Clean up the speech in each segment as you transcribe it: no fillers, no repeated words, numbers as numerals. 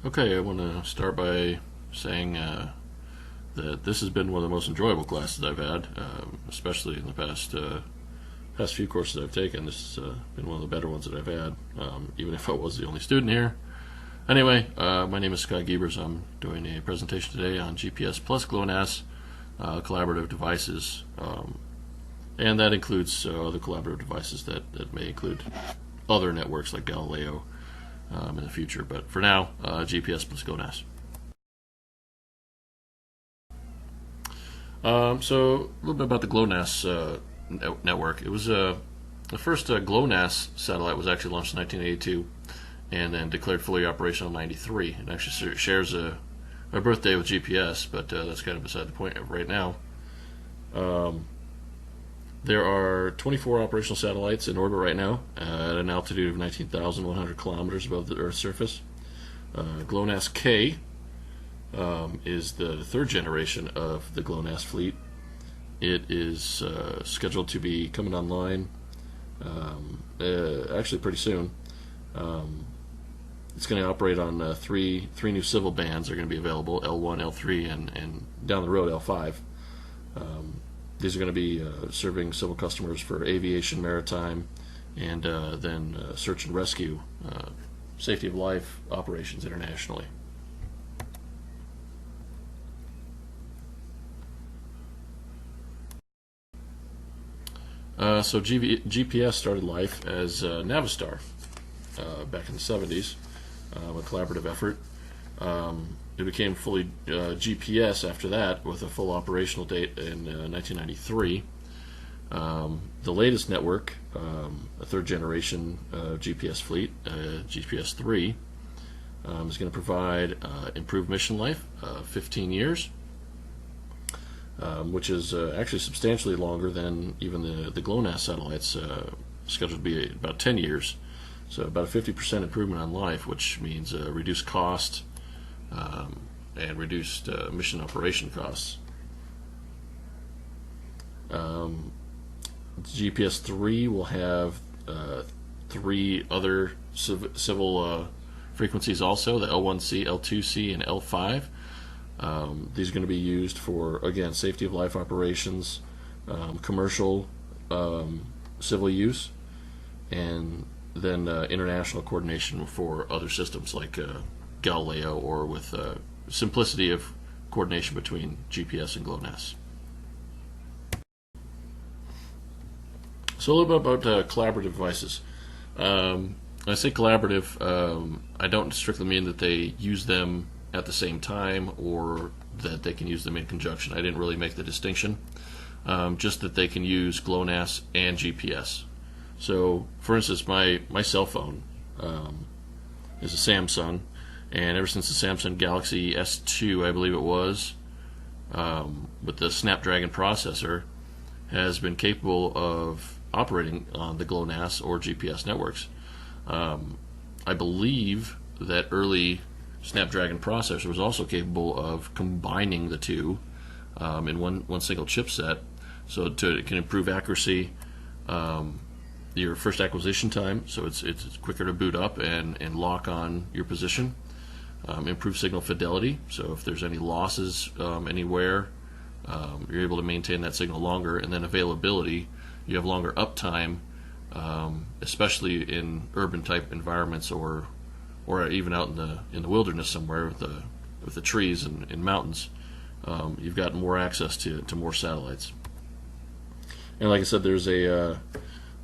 Okay, I want to start by saying that this has been one of the most enjoyable classes I've had, especially in the past few courses I've taken. This has been one of the better ones that I've had, even if I was the only student here. Anyway, my name is Scott Giebers. I'm doing a presentation today on GPS plus Glonass collaborative devices, and that includes other collaborative devices that may include other networks like Galileo in the future. But for now, GPS plus Glonass. So a little bit about the Glonass network. It was the first Glonass satellite was actually launched in 1982, and then declared fully operational in '93. It actually shares a birthday with GPS, but that's kind of beside the point right now. There are 24 operational satellites in orbit right now at an altitude of 19,100 kilometers above the Earth's surface. Glonass K is the third generation of the Glonass fleet. It is scheduled to be coming online actually pretty soon. It's going to operate on three new civil bands that are going to be available: L1, L3, and down the road L5. These are going to be serving civil customers for aviation, maritime, and then search and rescue, safety of life operations internationally. So GPS started life as Navistar back in the 70s, a collaborative effort. It became fully GPS after that, with a full operational date in 1993. The latest network, a third generation GPS fleet, GPS 3, is going to provide improved mission life, 15 years, which is actually substantially longer than even the Glonass satellites, scheduled to be about 10 years. So about a 50% improvement on life, which means reduced cost and reduced mission operation costs. GPS 3 will have three other civil frequencies also, the L1C, L2C, and L5. These are going to be used for, again, safety of life operations, commercial civil use, and then international coordination for other systems like Galileo, or with simplicity of coordination between GPS and Glonass. So a little bit about collaborative devices. When I say collaborative, I don't strictly mean that they use them at the same time or that they can use them in conjunction. I didn't really make the distinction. Just that they can use Glonass and GPS. So, for instance, my cell phone is a Samsung, and ever since the Samsung Galaxy S2, I believe it was, with the Snapdragon processor, has been capable of operating on the Glonass or GPS networks. I believe that early Snapdragon processor was also capable of combining the two in one single chipset, so it can improve accuracy, your first acquisition time, so it's quicker to boot up and lock on your position. Improve signal fidelity, so if there's any losses anywhere, you're able to maintain that signal longer. And then availability, you have longer uptime, especially in urban type environments, or even out in the wilderness somewhere with the trees and mountains. You've got more access to more satellites. And like I said, there's a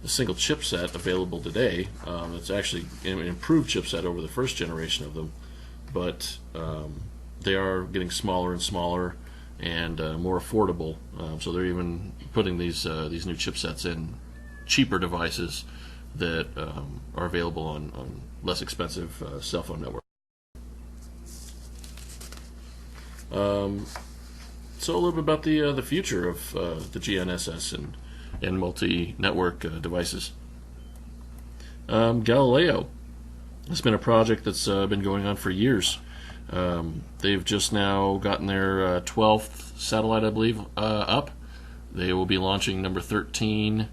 single chipset available today. It's actually an improved chipset over the first generation of them, but they are getting smaller and smaller and more affordable. So they're even putting these new chipsets in cheaper devices that are available on less expensive cell phone networks. So a little bit about the future of the GNSS and multi-network devices. Galileo has been a project that's been going on for years. They've just now gotten their 12th satellite, I believe, up. They will be launching number 13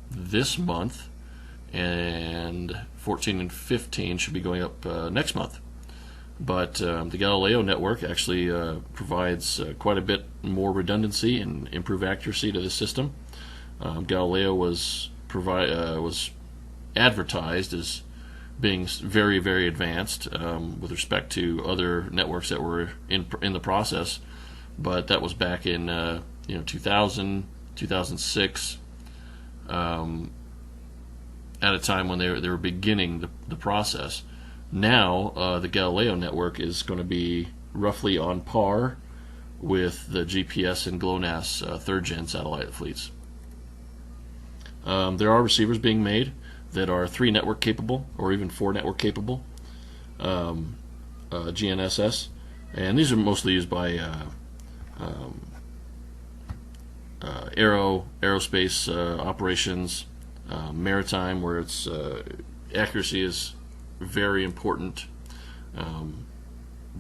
this month, and 14 and 15 should be going up next month. But the Galileo network actually provides quite a bit more redundancy and improved accuracy to the system. Galileo was advertised as being very, very advanced with respect to other networks that were in the process, but that was back in 2000, 2006, at a time when they were beginning the process. Now the Galileo network is going to be roughly on par with the GPS and GLONASS third-gen satellite fleets. There are receivers being made that are 3 network capable or even 4 network capable, GNSS, and these are mostly used by aerospace operations, maritime, where its accuracy is very important.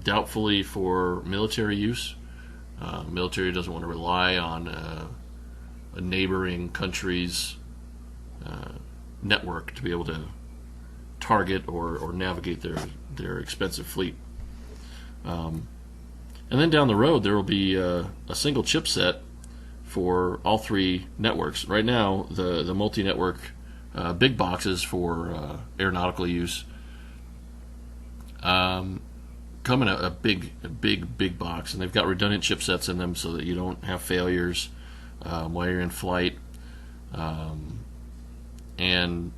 Doubtfully for military use. Military doesn't want to rely on a neighboring country's network to be able to target or navigate their expensive fleet. And then down the road there will be a single chipset for all 3 networks. Right now the multi-network big boxes for aeronautical use come in a big box, and they've got redundant chipsets in them so that you don't have failures while you're in flight. And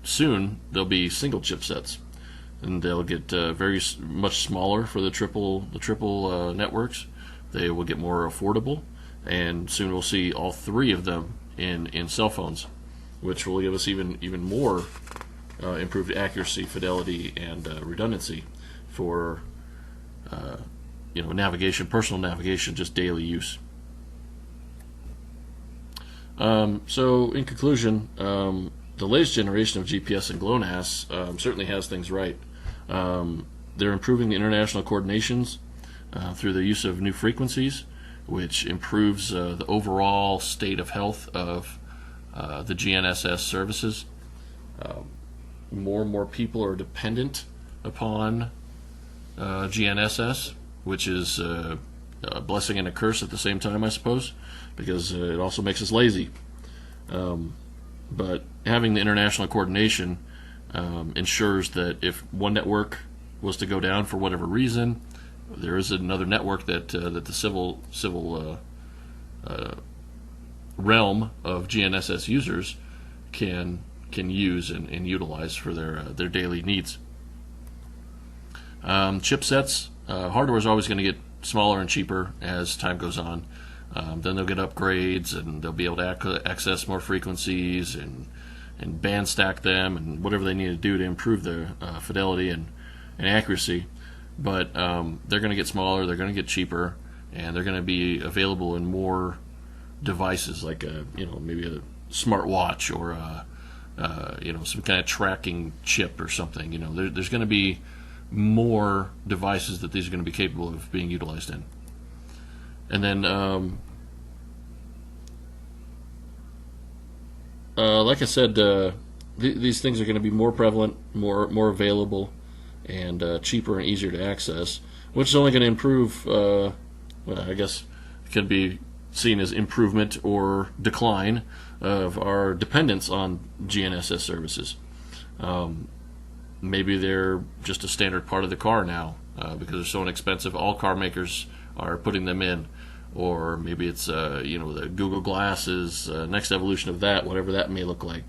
soon there'll be single chipsets, and they'll get very much smaller for the triple networks. They will get more affordable, and soon we'll see all 3 of them in cell phones, which will give us even more improved accuracy, fidelity, and redundancy for navigation, personal navigation, just daily use. So in conclusion, the latest generation of GPS and GLONASS certainly has things right. They're improving the international coordinations through the use of new frequencies, which improves the overall state of health of the GNSS services. More and more people are dependent upon GNSS, which is a blessing and a curse at the same time, I suppose, because it also makes us lazy. But having the international coordination ensures that if one network was to go down for whatever reason, there is another network that the civil realm of GNSS users can use and utilize for their daily needs. Chipsets, hardware is always going to get smaller and cheaper as time goes on. Then they'll get upgrades, and they'll be able to access more frequencies and band stack them and whatever they need to do to improve their fidelity and accuracy. But they're going to get smaller, they're going to get cheaper, and they're going to be available in more devices, like maybe a smartwatch or some kind of tracking chip or something. There's going to be more devices that these are going to be capable of being utilized in. And then, like I said, these things are going to be more prevalent, more available, and cheaper and easier to access, which is only going to improve. I guess it can be seen as improvement or decline of our dependence on GNSS services. Maybe they're just a standard part of the car now because they're so inexpensive. All car makers are putting them in. Or maybe it's the Google Glasses, next evolution of that, whatever that may look like.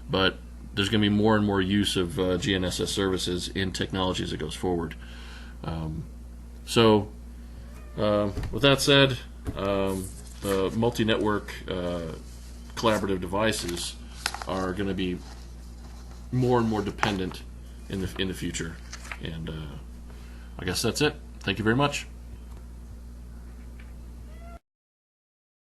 But there's going to be more and more use of GNSS services in technology as it goes forward. So with that said, multi-network collaborative devices are going to be more and more dependent in the future. And I guess that's it. Thank you very much.